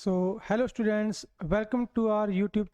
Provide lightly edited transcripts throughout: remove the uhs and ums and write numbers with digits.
So hello students, welcome to our YouTube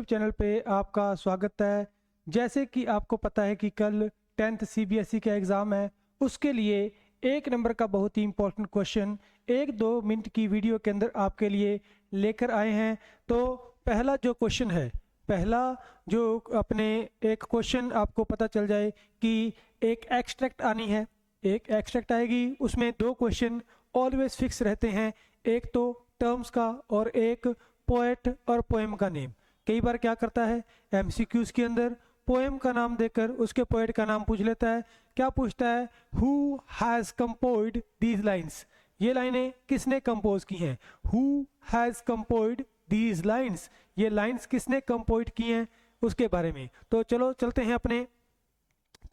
channel पे आपका स्वागत है। जैसे कि आपको पता है कि कल 10th CBSE का एग्ज़ाम है, उसके लिए एक नंबर का बहुत ही इंपॉर्टेंट क्वेश्चन 1-2 मिनट की वीडियो के अंदर आपके लिए लेकर आए हैं। तो पहला जो क्वेश्चन है, पहला जो अपने एक क्वेश्चन आपको पता चल जाए कि एक एक्सट्रैक्ट आनी है, एक एक्सट्रैक्ट आएगी, उसमें 2 क्वेश्चन ऑलवेज फिक्स रहते हैं, एक तो टर्म्स का और एक पोएट और पोएम का नेम। कई बार क्या करता है MCQs के अंदर पोएम का नाम देकर उसके पोएट का नाम पूछ लेता है। क्या पूछता है? Who has composed these lines, ये लाइनें किसने कंपोज की हैं। Who has composed these lines, ये लाइन्स किसने कंपोज की हैं उसके बारे में। तो चलो चलते हैं अपने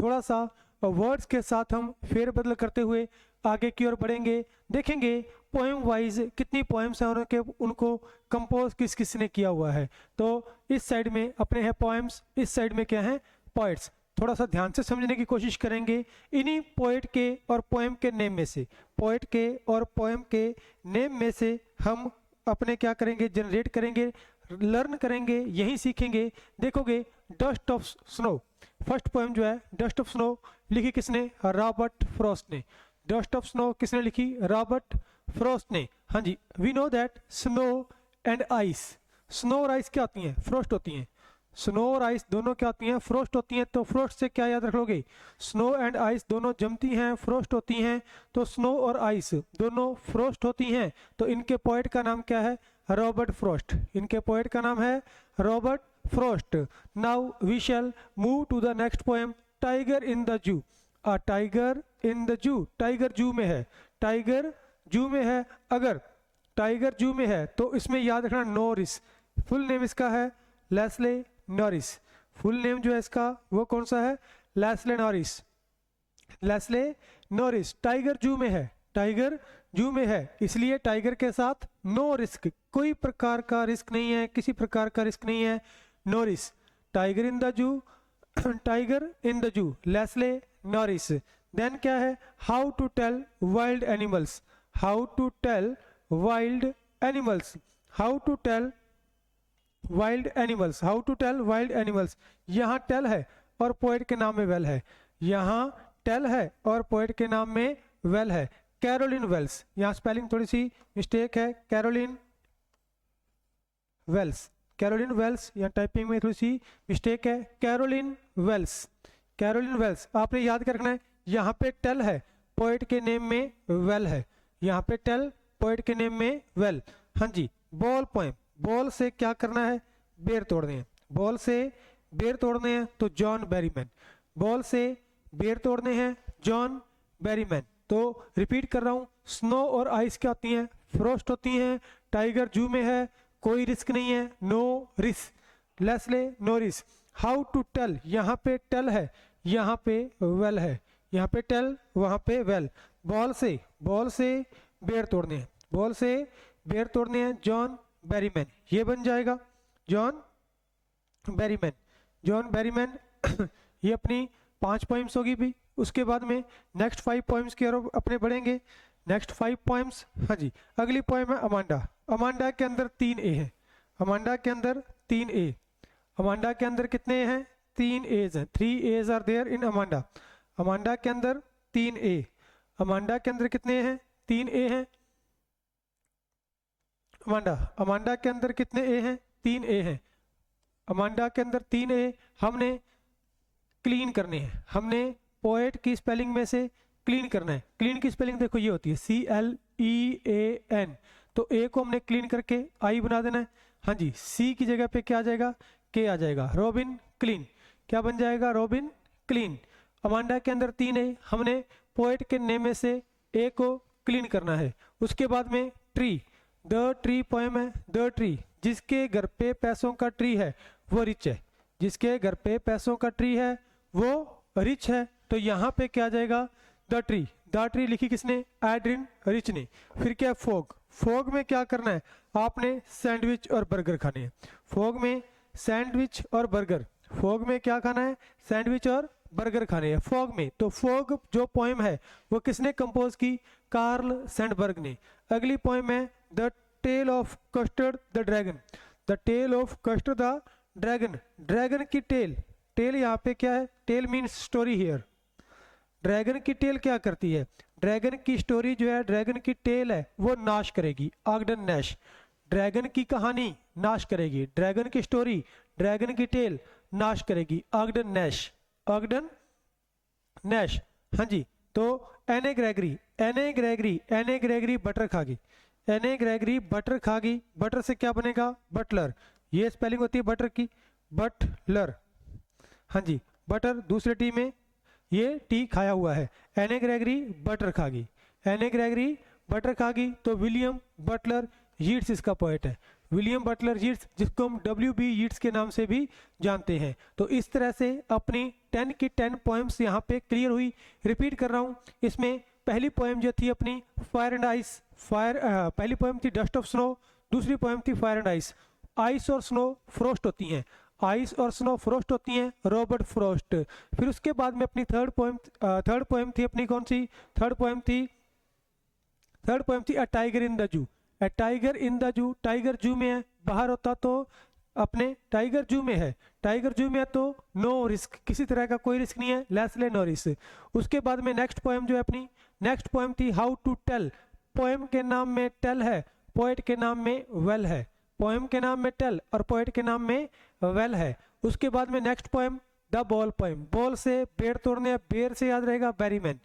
थोड़ा सा वर्ड्स के साथ हम फेरबदल करते हुए आगे की ओर बढ़ेंगे। देखेंगे पोएम वाइज कितनी पोएम्स हैं और उनको कंपोज किस किस ने किया हुआ है। तो इस साइड में अपने हैं पोएम्स, इस साइड में क्या है पोएट्स। थोड़ा सा ध्यान से समझने की कोशिश करेंगे। इन्हीं पोएट के और पोएम के नेम में से, पोएट के और पोएम के नेम में से हम अपने क्या करेंगे, जनरेट करेंगे, लर्न करेंगे, यही सीखेंगे। देखोगे dust of snow, first poem जो है डस्ट ऑफ स्नो लिखी किसने? रॉबर्ट फ्रॉस्ट ने। डस्ट ऑफ स्नो किसने लिखी? रॉबर्ट फ्रॉस्ट ने। हाँ जी, we know that snow and ice, snow और आइस क्या होती हैं? फ्रोस्ट होती हैं। स्नो और आइस दोनों क्या होती हैं? फ्रोस्ट होती हैं। तो फ्रोस्ट से क्या याद रख लोगे? स्नो एंड आइस दोनों जमती हैं, फ्रोस्ट होती हैं। तो स्नो और आइस दोनों फ्रोस्ट होती हैं। तो इनके पोएट का नाम क्या है? Robert Frost. इनके पोएट का नाम है Robert Frost. Now we shall move to the next poem, tiger in the zoo. A tiger in the zoo, tiger zoo में है, टाइगर जू में है। अगर टाइगर जू में है तो इसमें याद रखना नॉरिस, फुल नेम इसका है लेस्ले नॉरिस। फुल नेम जो है इसका वो कौन सा है? Leslie Norris, Leslie Norris. Tiger zoo में है, टाइगर जू में है, इसलिए टाइगर के साथ नो रिस्क, कोई प्रकार का रिस्क नहीं है, किसी प्रकार का रिस्क नहीं है। Norris, tiger in the zoo, tiger in the zoo, Leslie Norris. Then क्या है? How to tell wild animals, how to tell wild animals, how to tell wild animals, how to tell wild animals. यहाँ tell है और poet के नाम में well है, यहाँ टेल है और पोएट के नाम में वेल है। कैरोलिन वेल्स, यहाँ स्पेलिंग थोड़ी सी मिस्टेक है, कैरोलिन वेल्स, कैरोलिन वेल्स, यहाँ टाइपिंग में थोड़ी सी मिस्टेक है, कैरोलिन वेल्स, कैरोलिन वेल्स। आपने याद कर रखना है, यहाँ पे टेल है, पोएट के नेम में वेल है, यहाँ पे टेल, पोएट के नेम में वेल। हाँ जी, बॉल पोएम, बॉल से क्या करना है? बेर तोड़ने हैं, बॉल से बेर तोड़ने हैं, तो जॉन बैरीमैन। बॉल से बेर तोड़ने हैं, जॉन बैरीमैन। तो रिपीट कर रहा हूँ, स्नो और आइस क्या होती हैं? फ्रोस्ट होती हैं। टाइगर जू में है, कोई रिस्क नहीं है, no risk, Leslie Norris. How to tell, यहाँ पे टेल है, यहाँ पे वेल है, यहाँ पे टेल, वहाँ पे वेल। बॉल से, बॉल से बेर तोड़ने हैं, बॉल से बेर तोड़ने हैं, जॉन बैरीमैन। ये बन जाएगा जॉन बैरीमैन, जॉन बैरीमैन। ये अपनी 5 पोइम्स होगी भी। उसके बाद में नेक्स्ट 5 पोइम्स की ओर अपने बढ़ेंगे। नेक्स्ट 5 पोइम्स, हाँ जी, अगली पोइम है अमांडा। अमांडा के अंदर 3 ए हैं, अमांडा के अंदर 3 ए, अमांडा के अंदर कितने ए हैं? 3 एज हैं, 3 A's are there in Amanda. Amanda के अंदर 3 ए, अमांडा के अंदर कितने हैं? 3 ए हैं। अमांडा, अमांडा के अंदर कितने ए हैं? 3 ए हैं। अमांडा के अंदर 3 ए हमने क्लीन करने हैं, हमने पोएट की स्पेलिंग में से क्लीन करना है। क्लीन की स्पेलिंग देखो ये होती है CLEAN, तो ए को हमने क्लीन करके आई बना देना है। हाँ जी, सी की जगह पे क्या आ जाएगा? के आ जाएगा। रॉबिन क्लीन, क्या बन जाएगा? Robin clean. अमांडा के अंदर 3 ए, हमने पोएट के नेम में से ए को क्लीन करना है। उसके बाद में ट्री, द ट्री पोएम है, द ट्री, जिसके घर पे पैसों का ट्री है वो रिच है, जिसके घर पे पैसों का ट्री है वो रिच है। तो यहाँ पे क्या आ जाएगा? द ट्री, द ट्री लिखी किसने? एड्रिन रिच ने। फिर क्या? फोग, फोग में क्या करना है? आपने सैंडविच और बर्गर खाने हैं। फोग में सैंडविच और बर्गर, फोग में क्या खाना है? सैंडविच और बर्गर खाने हैं फोग में। तो फोग जो पोएम है वो किसने कंपोज की? कार्ल सैंडबर्ग ने। अगली पोएम है the tale of custard the dragon, the tale of custard the dragon, dragon की टेल, टेल यहाँ पे क्या है, tale means story here. Dragon की टेल क्या करती है, ड्रैगन की स्टोरी जो है, ड्रैगन की टेल है वो नाश करेगी, आगडन नैश। ड्रैगन की कहानी नाश करेगी, ड्रैगन की स्टोरी, ड्रैगन की टेल नाश करेगी, आगडन नैश, आगडन नैश। हाँ जी, तो एने Gregory, Anne Gregory, Anne Gregory butter खागी, एने ग्रेगरी बटर खागी, बटर से क्या बनेगा, बटलर, ये स्पेलिंग होती है बटर की, बटलर। हाँ जी, बटर दूसरे टी में ये टी खाया हुआ है, एने ग्रेगरी बटर खागी, एने ग्रेगरी बटर खागी। तो विलियम बटलर यीट्स इसका पोएट है, विलियम बटलर यीट्स, जिसको हम W.B. यीट्स के नाम से भी जानते हैं। तो इस तरह से अपनी 10 की 10 पोएम्स यहाँ पे क्लियर हुई। रिपीट कर रहा हूँ, इसमें पहली पोएम जो थी अपनी फायर एंड आइस, फायर, पहली पोएम थी डस्ट ऑफ स्नो, दूसरी पोएम थी फायर एंड आइस। आइस और स्नो फ्रोस्ट होती हैं, आइस और स्नो फ्रोस्ट होती हैं, रॉबर्ट फ्रोस्ट। फिर उसके बाद में अपनी थर्ड पोएम थी अपनी कौन सी, थर्ड पोएम थी अ टाइगर इन द जू, ए tiger in the zoo, tiger zoo में है, बाहर होता तो अपने टाइगर जू में है, टाइगर जू में है तो नो रिस्क, किसी तरह का कोई रिस्क नहीं है, लेस्ले नॉरिस। उसके बाद में नेक्स्ट पोएम जो है अपनी, नेक्स्ट पोएम थी हाउ टू टेल, पोएम के नाम में टेल है, पोएट के नाम में वेल है, पोएम के नाम में टेल और पोएट के नाम में वेल है। उसके बाद में next poem the ball poem, ball से पेड़ तोड़ने, बेर से याद रहेगा बैरीमैन,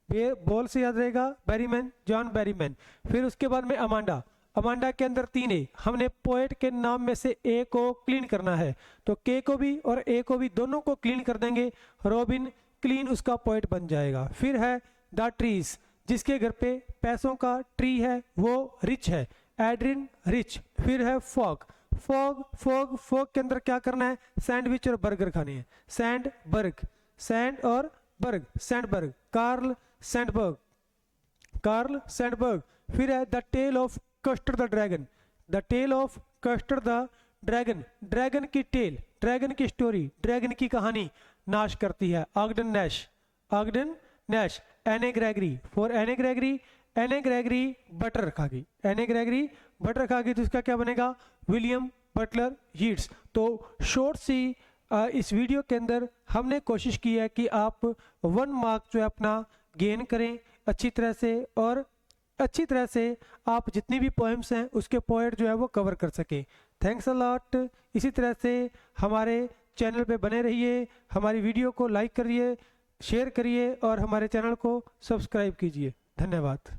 बॉल से याद रहेगा बैरीमैन, जॉन बैरीमैन। फिर उसके बाद में अमांडा, अमांडा के अंदर 3 ए, हमने पोएट के नाम में से ए को क्लीन करना है, तो के को भी और ए को भी दोनों को क्लीन कर देंगे, रॉबिन क्लीन उसका पोएट बन जाएगा। फिर है द ट्रीज, जिसके घर पे पैसों का ट्री है वो रिच है, एड्रिन रिच। फिर है फॉग, फॉग फॉग फॉग के अंदर क्या करना है, सैंडविच और बर्गर खाने हैं, सैंड बर्ग, सैंड और berg, Sandburg, Carl Sandburg, Carl Sandburg. फिर है the tale of custard the dragon, the tale of custard the dragon, dragon की टेल, ड्रैगन की स्टोरी, ड्रैगन की कहानी नाश करती है, Ogden Nash, Ogden Nash. Anne Gregory, for Anne Gregory, Anne Gregory butter खागी, एने ग्रेगरी बटर खागी, तो इसका क्या बनेगा, विलियम बटलर यीट्स। तो शॉर्ट सी इस वीडियो के अंदर हमने कोशिश की है कि आप 1 मार्क जो है अपना गेन करें अच्छी तरह से, और अच्छी तरह से आप जितनी भी पोएम्स हैं उसके पोएट जो है वो कवर कर सकें। Thanks a lot. इसी तरह से हमारे चैनल पे बने रहिए, हमारी वीडियो को लाइक करिए, शेयर करिए और हमारे चैनल को सब्सक्राइब कीजिए। धन्यवाद।